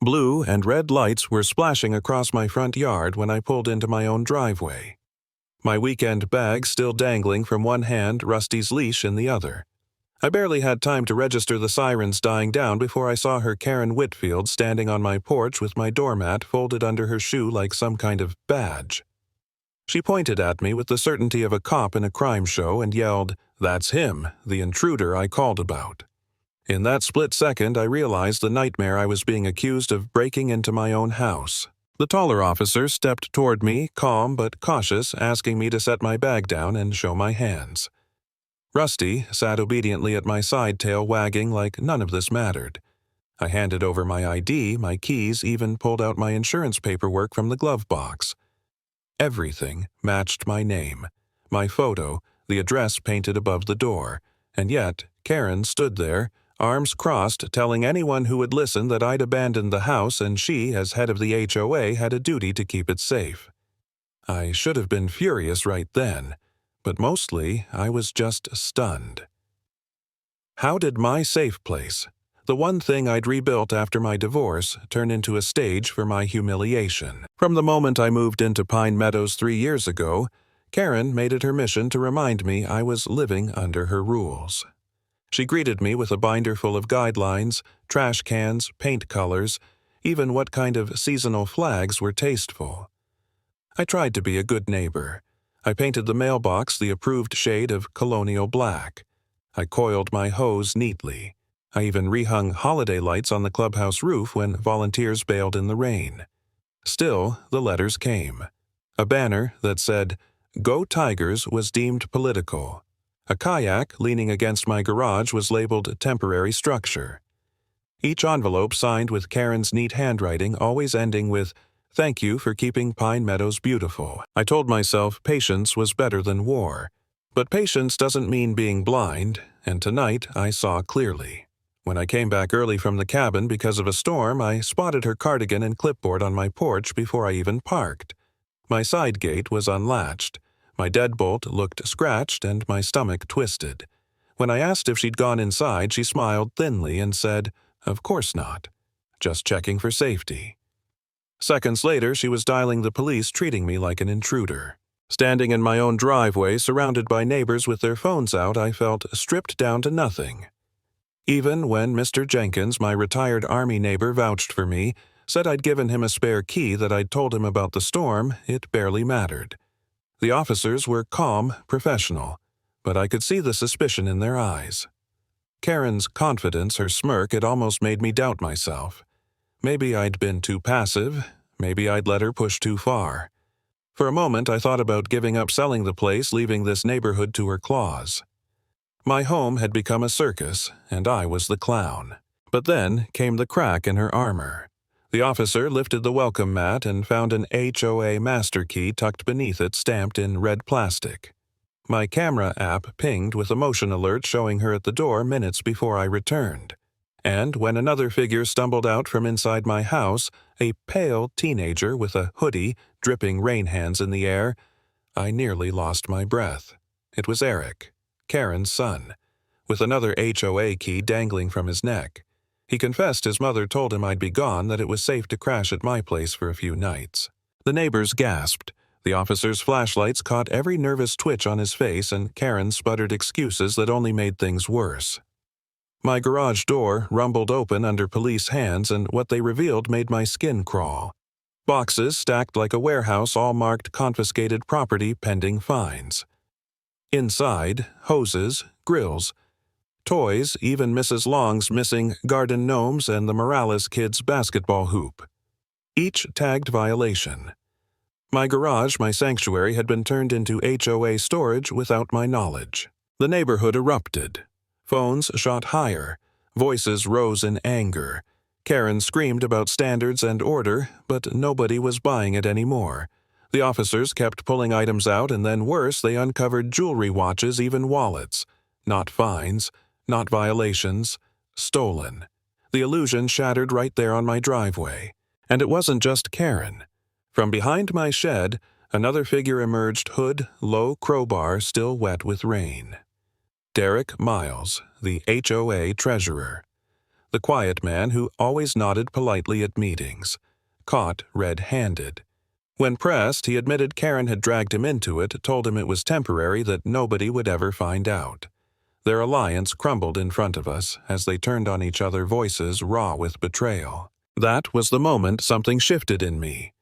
Blue and red lights were splashing across my front yard when I pulled into my own driveway. My weekend bag still dangling from one hand, Rusty's leash in the other. I barely had time to register the sirens dying down before I saw her Karen Whitfield standing on my porch with my doormat folded under her shoe like some kind of badge. She pointed at me with the certainty of a cop in a crime show and yelled, "That's him, the intruder I called about." In that split second, I realized the nightmare I was being accused of breaking into my own house. The taller officer stepped toward me, calm but cautious, asking me to set my bag down and show my hands. Rusty sat obediently at my side, tail wagging like none of this mattered. I handed over my ID, my keys, even pulled out my insurance paperwork from the glove box. Everything matched my name, my photo, the address painted above the door, and yet Karen stood there, arms crossed, telling anyone who would listen that I'd abandoned the house and she, as head of the HOA, had a duty to keep it safe. I should have been furious right then, but mostly I was just stunned. How did my safe place, the one thing I'd rebuilt after my divorce, turn into a stage for my humiliation? From the moment I moved into Pine Meadows 3 years ago, Karen made it her mission to remind me I was living under her rules. She greeted me with a binder full of guidelines, trash cans, paint colors, even what kind of seasonal flags were tasteful. I tried to be a good neighbor. I painted the mailbox the approved shade of colonial black. I coiled my hose neatly. I even rehung holiday lights on the clubhouse roof when volunteers bailed in the rain. Still, the letters came. A banner that said, "Go Tigers" was deemed political. A kayak leaning against my garage was labeled temporary structure. Each envelope signed with Karen's neat handwriting, always ending with, "Thank you for keeping Pine Meadows beautiful." I told myself patience was better than war. But patience doesn't mean being blind, and tonight I saw clearly. When I came back early from the cabin because of a storm, I spotted her cardigan and clipboard on my porch before I even parked. My side gate was unlatched. My deadbolt looked scratched and my stomach twisted. When I asked if she'd gone inside, she smiled thinly and said, "Of course not. Just checking for safety." Seconds later, she was dialing the police, treating me like an intruder. Standing in my own driveway, surrounded by neighbors with their phones out, I felt stripped down to nothing. Even when Mr. Jenkins, my retired Army neighbor, vouched for me, said I'd given him a spare key that I'd told him about the storm, it barely mattered. The officers were calm, professional, but I could see the suspicion in their eyes. Karen's confidence, her smirk, it almost made me doubt myself. Maybe I'd been too passive, maybe I'd let her push too far. For a moment I thought about giving up selling the place, leaving this neighborhood to her claws. My home had become a circus, and I was the clown. But then came the crack in her armor. The officer lifted the welcome mat and found an HOA master key tucked beneath it, stamped in red plastic. My camera app pinged with a motion alert showing her at the door minutes before I returned. And when another figure stumbled out from inside my house, a pale teenager with a hoodie, dripping rain hands in the air, I nearly lost my breath. It was Eric, Karen's son, with another HOA key dangling from his neck. He confessed his mother told him I'd be gone, that it was safe to crash at my place for a few nights. The neighbors gasped. The officer's flashlights caught every nervous twitch on his face, and Karen sputtered excuses that only made things worse. My garage door rumbled open under police hands, and what they revealed made my skin crawl. Boxes stacked like a warehouse, all marked confiscated property pending fines. Inside, hoses, grills, toys, even Mrs. Long's missing garden gnomes and the Morales kids' basketball hoop. Each tagged violation. My garage, my sanctuary, had been turned into HOA storage without my knowledge. The neighborhood erupted. Phones shot higher. Voices rose in anger. Karen screamed about standards and order, but nobody was buying it anymore. The officers kept pulling items out, and then worse, they uncovered jewelry, watches, even wallets. Not fines. Not violations, stolen. The illusion shattered right there on my driveway. And it wasn't just Karen. From behind my shed, another figure emerged, hood, low crowbar, still wet with rain. Derek Miles, the HOA treasurer. the quiet man who always nodded politely at meetings, caught red-handed. When pressed, he admitted Karen had dragged him into it, told him it was temporary, that nobody would ever find out. Their alliance crumbled in front of us as they turned on each other, voices raw with betrayal. That was the moment something shifted in me.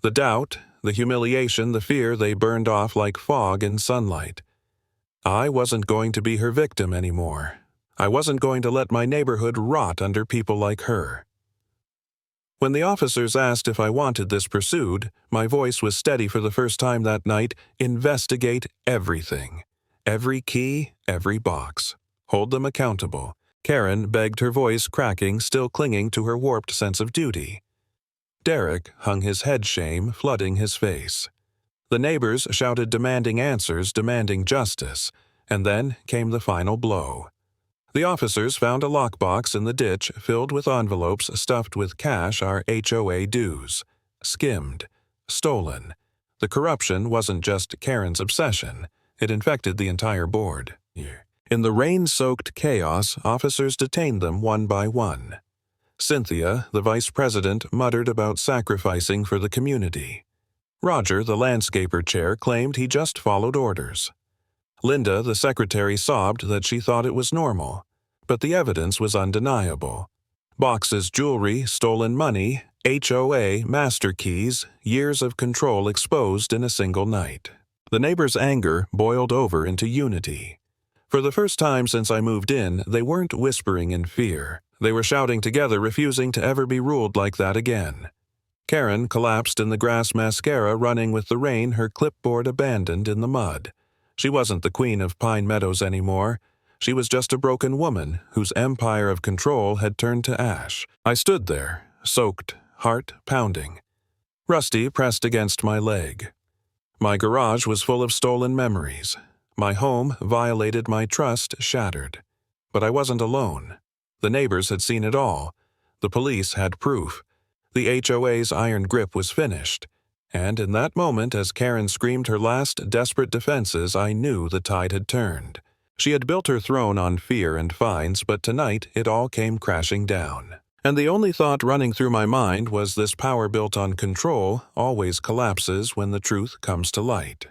The doubt, the humiliation, the fear, they burned off like fog in sunlight. I wasn't going to be her victim anymore. I wasn't going to let my neighborhood rot under people like her. When the officers asked if I wanted this pursued, my voice was steady for the first time that night. Investigate everything. Every key, every box. Hold them accountable. Karen begged, her voice cracking, still clinging to her warped sense of duty. Derek hung his head, shame flooding his face. The neighbors shouted demanding answers, demanding justice, and then came the final blow. The officers found a lockbox in the ditch filled with envelopes stuffed with cash, our HOA dues. Skimmed. Stolen. The corruption wasn't just Karen's obsession. It infected the entire board. In the rain-soaked chaos, officers detained them one by one. Cynthia, the vice president, muttered about sacrificing for the community. Roger, the landscaper chair, claimed he just followed orders. Linda, the secretary, sobbed that she thought it was normal, but the evidence was undeniable. Boxes, jewelry, stolen money, HOA, master keys, years of control exposed in a single night. The neighbors' anger boiled over into unity. For the first time since I moved in, they weren't whispering in fear. They were shouting together, refusing to ever be ruled like that again. Karen collapsed in the grass mascara, running with the rain, her clipboard abandoned in the mud. She wasn't the queen of Pine Meadows anymore. She was just a broken woman whose empire of control had turned to ash. I stood there, soaked, heart pounding. Rusty pressed against my leg. My garage was full of stolen memories. My home, violated, my trust shattered. But I wasn't alone. The neighbors had seen it all. The police had proof. The HOA's iron grip was finished. And in that moment, as Karen screamed her last desperate defenses, I knew the tide had turned. She had built her throne on fear and fines, but tonight it all came crashing down. And the only thought running through my mind was, this power built on control always collapses when the truth comes to light.